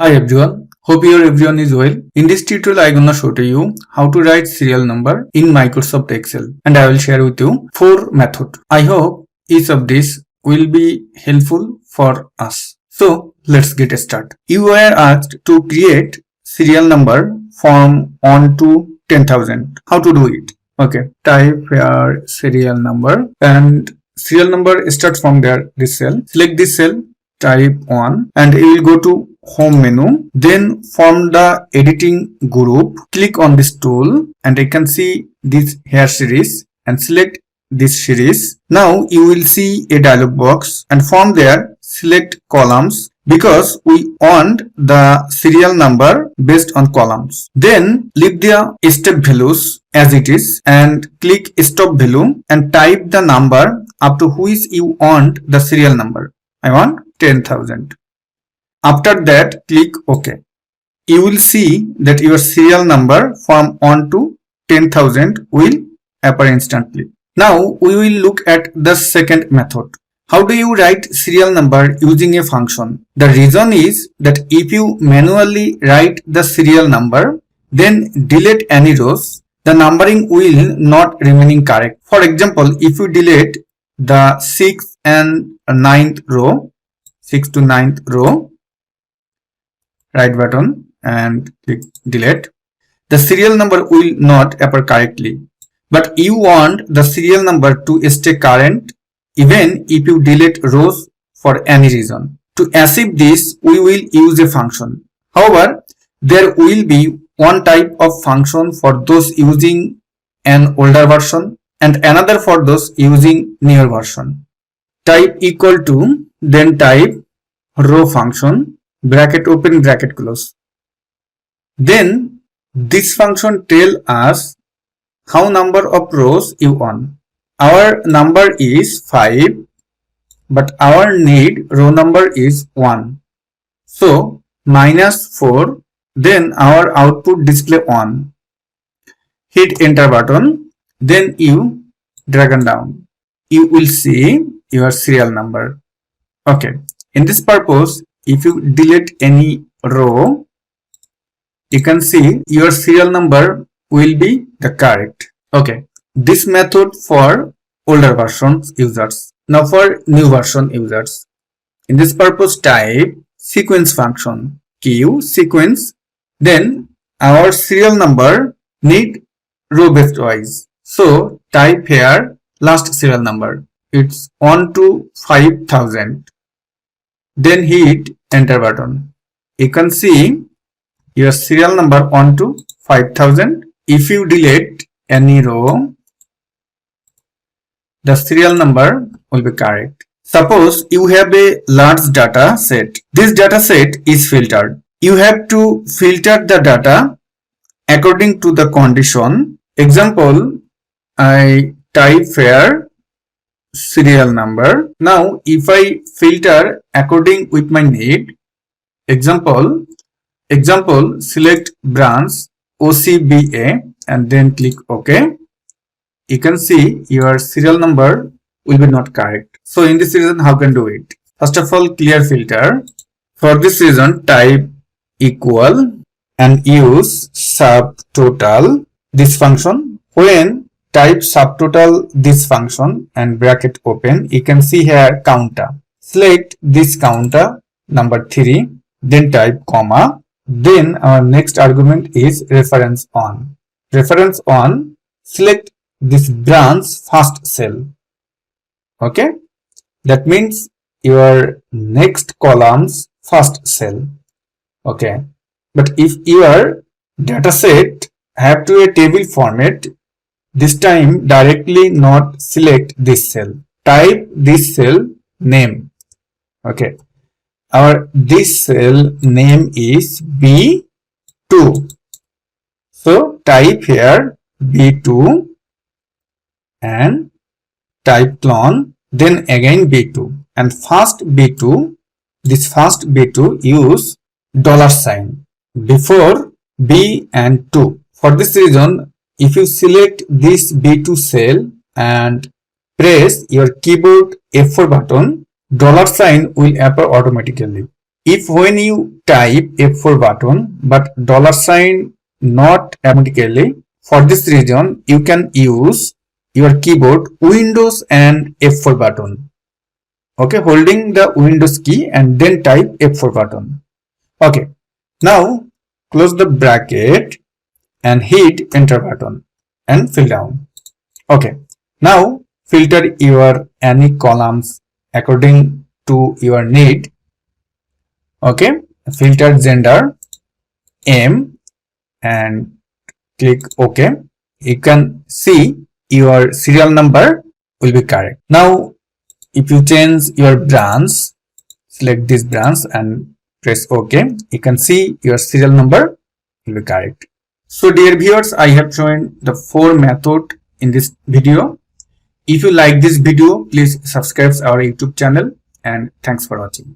Hi everyone, hope everyone is well. In this tutorial I gonna show to you how to write serial number in Microsoft Excel, and I will share with you 4 methods. I hope each of these will be helpful for us. So let's get started. You were asked to create serial number from 1 to 10,000. How to do it? Okay, type here serial number, and serial number starts from there, this cell. Select this cell, type 1, and you will go to home menu, then from the editing group click on this tool, and you can see this hair series and select this series. Now you will see a dialog box, and from there select columns because we want the serial number based on columns. Then leave the step values as it is and click stop value and type the number up to which you want the serial number. I want 10,000. After that, click OK. You will see that your serial number from 1 to 10,000 will appear instantly. Now, we will look at the second method. How do you write serial number using a function? The reason is that if you manually write the serial number, then delete any rows, the numbering will not remaining correct. For example, if you delete the 6th and 9th row, 6th to 9th row, right button and click delete, the serial number will not appear correctly. But you want the serial number to stay current even if you delete rows for any reason. To achieve this, we will use a function. However, there will be one type of function for those using an older version and another for those using newer version. Type equal to, then type row function, bracket open, bracket close. Then this function tell us how number of rows you want. Our number is 5, but our need row number is 1. So minus 4, then our output display 1. Hit enter button, then you drag and down. You will see your serial number. Okay, in this purpose, if you delete any row, you can see your serial number will be the correct. Okay, this method for older versions users. Now for new version users. In this purpose, type sequence function, q sequence, then our serial number need row based wise. So type here last serial number. It's 1 to 5,000. Then hit enter button. You can see your serial number 1 to 5,000. If you delete any row, the serial number will be correct. Suppose you have a large data set. This data set is filtered. You have to filter the data according to the condition. Example, I type here serial number. Now if I filter according with my need, example select branch OCBA and then click OK. You can see your serial number will be not correct. So in this reason, how can do it? First of all, clear filter. For this reason, type equal and use subtotal this function. When type subtotal this function and bracket open, you can see here counter. Select this counter number 3, then type comma. Then our next argument is reference on. Reference on, select this branch first cell. Okay, that means your next column's first cell. Okay, but if your data set have to a table format, this time directly not select this cell. Type this cell name. Okay, our this cell name is B2. So type here B2 and type clone, then again B2, and first B2, this first B2 use $sign before B and 2. For this reason, if you select this B2 cell and press your keyboard F4 button, $sign will appear automatically. If when you type F4 button but dollar sign not automatically, for this reason you can use your keyboard Windows and F4 button. Okay, holding the Windows key and then type F4 button. Okay, now close the bracket and hit enter button and fill down. Okay, now filter your any columns according to your need. Okay, filter gender M and click OK. You can see your serial number will be correct. Now if you change your branch, select this branch and press OK, you can see your serial number will be correct. So dear viewers, I have shown the 4 method in this video. If you like this video, please subscribe our YouTube channel and thanks for watching.